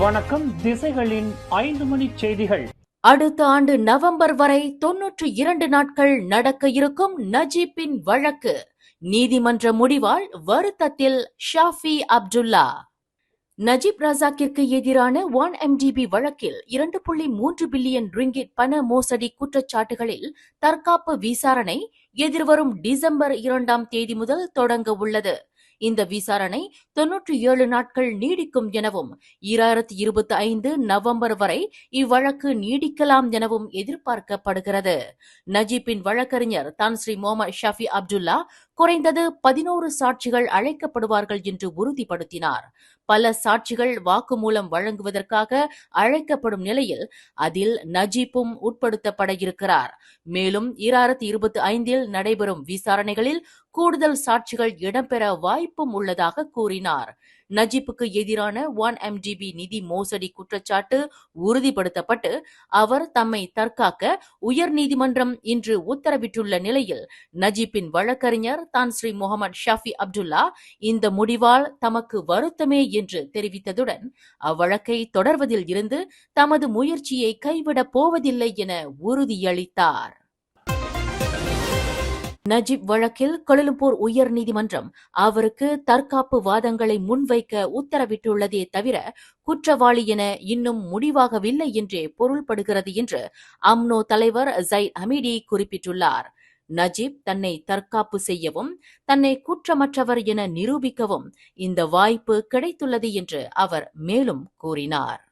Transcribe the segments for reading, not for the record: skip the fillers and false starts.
வணக்கம். திசைகளின் 5 மணி செய்திகள். அடுத்த ஆண்டு நவம்பர் வரை 92 நாட்கள் நடக்க இருக்கும் நஜீப்பின் வழக்கு. நீதிமன்ற முடிவால் வருத்தத்தில் ஷாஃபி அப்துல்லா. நஜீப் ரசாக்கிற்கு எதிரான 1MDB வழக்கில் 2.3 பில்லியன் ரிங்கிட் பண மோசடி குற்றச்சாட்டுகளில் தற்காப்பு விசாரணை எதிர்வரும் டிசம்பர் 2ஆம் தேதி முதல் தொடங்க உள்ளது. இந்த விசாரணை 97 நாட்கள் நீடிக்கும் எனவும் 2025 நவம்பர் வரை இவ்வழக்கு நீடிக்கலாம் எனவும் எதிர்பார்க்கப்படுகிறது. நஜீப்பின் வழக்கறிஞர் தான்ஸ்ரீ முகமது ஷாஃபி அப்துல்லா குறைந்தது 11 சாட்சிகள் அழைக்கப்படுவார்கள் என்று உறுதிப்படுத்தினார். பல சாட்சிகள் வாக்குமூலம் வழங்குவதற்காக அழைக்கப்படும் நிலையில் அதில் நஜீப்பும் உட்படுத்தப்பட இருக்கிறார். மேலும் 2025 நடைபெறும் விசாரணைகளில் கூடுதல் சாட்சிகள் இடம்பெற வாய்ப்பும் உள்ளதாக கூறினார். நஜீப்புக்கு எதிரான 1MDB நிதி மோசடி குற்றச்சாட்டு உறுதிப்படுத்தப்பட்டு அவர் தம்மை தற்காக்க உயர்நீதிமன்றம் இன்று உத்தரவிட்டுள்ள நிலையில் நஜீப்பின் வழக்கறிஞர் தான்ஸ்ரீ முகமது ஷாஃபி அப்துல்லா இந்த முடிவால் தமக்கு வருத்தமே என்று தெரிவித்ததுடன் அவ்வழக்கை தொடர்வதில் இருந்து தமது முயற்சியை கைவிடப் போவதில்லை என உறுதியளித்தார். நஜீப் வழக்கில் கொலலும்பூர் உயர் நீதிமன்றம் அவருக்கு தற்காப்பு வாதங்களை முன்வைக்க உத்தரவிட்டுள்ளதே தவிர குற்றவாளி என இன்னும் முடிவாகவில்லை என்றே பொருள்படுகிறது என்று அம்னோ தலைவர் ஜயித் ஹமீடி குறிப்பிட்டுள்ளார். நஜீப் தன்னை தற்காப்பு செய்யவும் தன்னை குற்றமற்றவர் என நிரூபிக்கவும் இந்த வாய்ப்பு கிடைத்துள்ளது என்று அவர் மேலும் கூறினார்.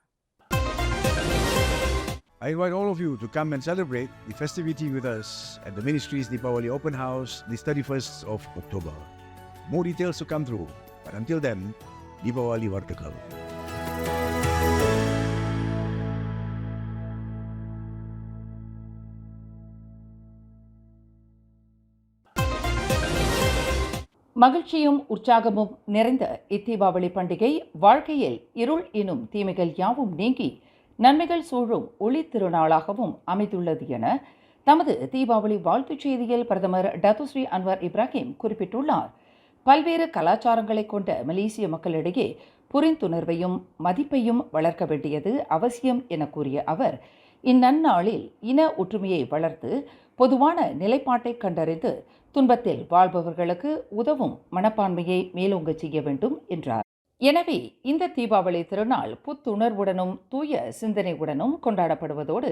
I invite all of you to come and celebrate the festivity with us at the Ministry's Deepavali Open House this 31st of October. More details to come through, but until then, Deepavali Vartakal. மகிழ்ச்சியும் உற்சாகமும் நிறைந்த இத்தீபாவளி பண்டிகை வாழ்க்கையில் இருள் எனும் தீமைகள் யாவும் நீங்கி நன்மைகள் சூழும் ஒளி திருநாளாகவும் அமைந்துள்ளது என தமது தீபாவளி வாழ்த்துச் செய்தியில் பிரதமர் டத்துஸ்ரீ அன்வர் இப்ராஹிம் குறிப்பிட்டுள்ளார். பல்வேறு கலாச்சாரங்களை கொண்ட மலேசிய மக்களிடையே புரிந்துணர்வையும் மதிப்பையும் வளர்க்க வேண்டியது அவசியம் என கூறிய அவர் இந்நன்னாளில் இன ஒற்றுமையை வளர்த்து பொதுவான நிலைப்பாட்டை கண்டறிந்து துன்பத்தில் வாழ்பவர்களுக்கு உதவும் மனப்பான்மையை மேலோங்க செய்ய வேண்டும் என்றார். எனவே இந்த தீபாவளி திருநாள் புத்துணர்வுடனும் தூய சிந்தனையுடனும் கொண்டாடப்படுவதோடு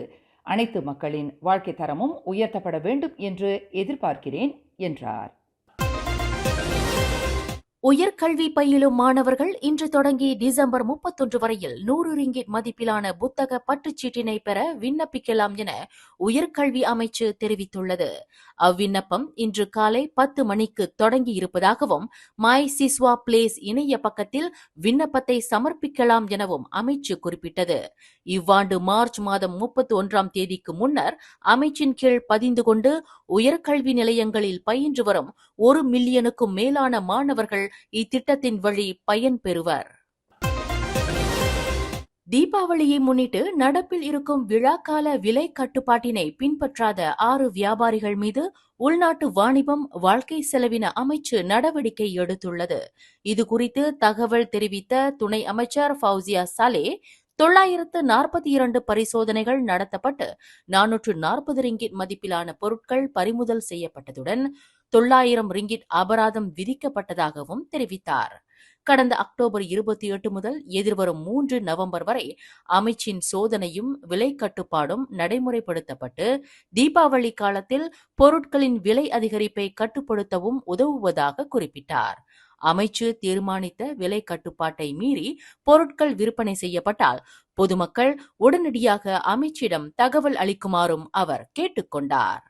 அனைத்து மக்களின் வாழ்க்கை தரமும் உயர்த்தப்பட வேண்டும் என்று எதிர்பார்க்கிறேன் என்றார். உயர்கல்வி பயிலும் மாணவர்கள் இன்று தொடங்கி டிசம்பர் 31 வரையில் 100 ரிங்கிட் மதிப்பிலான புத்தக பற்றுச்சீட்டினை பெற விண்ணப்பிக்கலாம் என உயர்கல்வி அமைச்சு தெரிவித்துள்ளது. அவ்விண்ணப்பம் இன்று காலை 10 மணிக்கு தொடங்கி இருப்பதாகவும் மை சிஸ்வா பிளேஸ் இணைய பக்கத்தில் விண்ணப்பத்தை சமர்ப்பிக்கலாம் எனவும் அமைச்சு குறிப்பிட்டது. இவ்வாண்டு மார்ச் மாதம் 31ஆம் தேதிக்கு முன்னர் அமைச்சின் கீழ் பதிந்து கொண்டு உயர்கல்வி நிலையங்களில் பயின்று வரும் 1 மில்லியனுக்கும் மேலான மாணவர்கள் இத்திட்டத்தின் வழி பயன்பெறுவர். தீபாவளியை முன்னிட்டு நடப்பில் இருக்கும் விழாக்கால விலை கட்டுப்பாட்டினை பின்பற்றாத 6 வியாபாரிகள் மீது உள்நாட்டு வாணிபம் வாழ்க்கை செலவின அமைச்சு நடவடிக்கை எடுத்துள்ளது. இதுகுறித்து தகவல் தெரிவித்த துணை அமைச்சர் ஃபவுசியா சாலே 942 பரிசோதனைகள் நடத்தப்பட்டு 440 ரிங்கிட் மதிப்பிலான பொருட்கள் பறிமுதல் செய்யப்பட்டதுடன் 900 ரிங்கிட் அபராதம் விதிக்கப்பட்டதாகவும் தெரிவித்தார். கடந்த அக்டோபர் 28 முதல் எதிர்வரும் 3 நவம்பர் வரை அமைச்சின் சோதனையும் விலை கட்டுப்பாடும் நடைமுறைப்படுத்தப்பட்டு தீபாவளி காலத்தில் பொருட்களின் விலை அதிகரிப்பை கட்டுப்படுத்தவும் உதவுவதாக குறிப்பிட்டார். அமைச்சு தீர்மானித்த விலை கட்டுப்பாட்டை மீறி பொருட்கள் விற்பனை செய்யப்பட்டால் பொதுமக்கள் உடனடியாக அமைச்சிடம் தகவல் அளிக்குமாறும் அவர் கேட்டுக்கொண்டார்.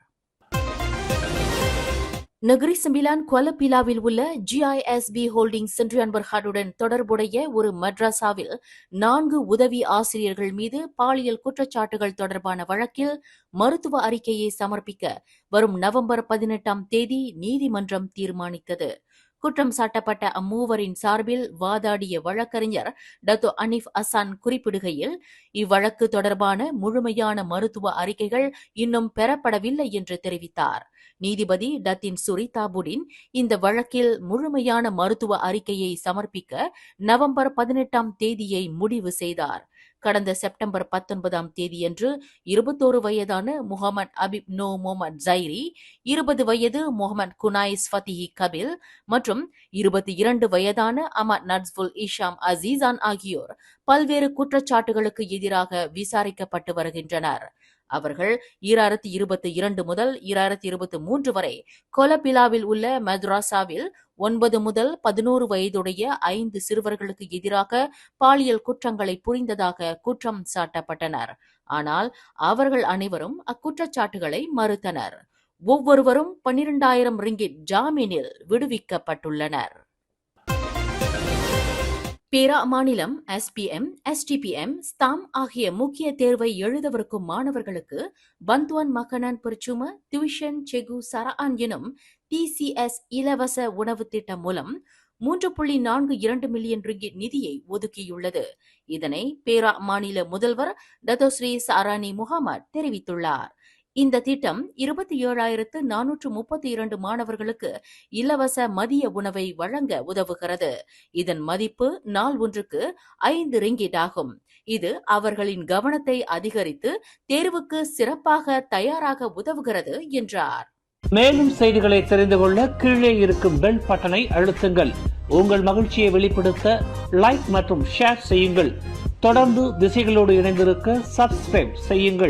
நகரி செம்பிலான் குவலபிலாவில் உள்ள GISB ஹோல்டிங் சென்ட்ரி அன்பர்ஹாடுடன் தொடர்புடைய ஒரு மட்ராசாவில் 4 உதவி ஆசிரியர்கள் மீது பாலியல் குற்றச்சாட்டுகள் தொடர்பான வழக்கில் மருத்துவ அறிக்கையை சமர்ப்பிக்க வரும் நவம்பர் 18ஆம் தேதி நீதிமன்றம் தீர்மானித்தது. குற்றம் சாட்டப்பட்ட அம்மூவரின் சார்பில் வாதாடிய வழக்கறிஞர் டத்தோ அனீஃப் அசான் குறிப்பிடுகையில், இவ்வழக்கு தொடர்பான முழுமையான மருத்துவ அறிக்கைகள் இன்னும் பெறப்படவில்லை என்று தெரிவித்தார். நீதிபதி டத்தின் சுரிதாபுடின் இந்த வழக்கில் முழுமையான மருத்துவ அறிக்கையை சமர்ப்பிக்க நவம்பர் 18ஆம் தேதியை முடிவு செய்தார். கடந்த செப்டம்பர் 19ஆம் தேதியன்று 21 வயதான முகமது அபிப் நோ முகமது ஜைரி, 20 வயது முகமது குனாயிஸ் ஃபத்திஹி கபில் மற்றும் 22 வயதான அமத் நட்ஸ்புல் இஷாம் அசீசான் ஆகியோர் பல்வேறு குற்றச்சாட்டுகளுக்கு எதிராக விசாரிக்கப்பட்டு வருகின்றனர். அவர்கள் 2022 முதல் 2023 வரை கொலபிலாவில் உள்ள மத்ராசாவில் 9 முதல் 11 வயதுடைய 5 சிறுவர்களுக்கு எதிராக பாலியல் குற்றங்களை புரிந்ததாக குற்றம் சாட்டப்பட்டனர். ஆனால் அவர்கள் அனைவரும் அக்குற்றச்சாட்டுகளை மறுத்தனர். ஒவ்வொருவரும் 12,000 ரிங்கிட் ஜாமீனில் விடுவிக்கப்பட்டுள்ளனர். பேரா மாநிலம் SPM, STPM, ஸ்தாம் ஆகிய முக்கிய தேர்வை எழுதவிருக்கும் மாணவர்களுக்கு பந்துவான் மகனான் பர்ச்சும டியூஷன் செகு சரான் எனும் TCS இலவச உணவு திட்டம் மூலம் 3.42 மில்லியன் ரிங்கிட் நிதியை ஒதுக்கியுள்ளது. இதனை பேரா மாநில முதல்வர் டத்தோஸ்ரீ சாரானி முகமது தெரிவித்துள்ளார். இந்த திட்டம் 27,432 மாணவர்களுக்கு இலவச மதிய உணவை வழங்க உதவுகிறது. இதன் மதிப்பு நாள் ஒன்றுக்கு 5 ரிங்கிட் ஆகும். இது அவர்களின் கவனத்தை அதிகரித்து தேர்வுக்கு சிறப்பாக தயாராக உதவுகிறது என்றார். மேலும் செய்திகளை தெரிந்து கொள்ள கீழே இருக்கும் பெல் பட்டனை அழுத்துங்கள். உங்கள் மகிழ்ச்சியை வெளிப்படுத்த லைக் மற்றும் ஷேர் செய்யுங்கள். தொடர்ந்து திசைகளோடு இணைந்திருக்க சப்ஸ்கிரைப் செய்யுங்கள்.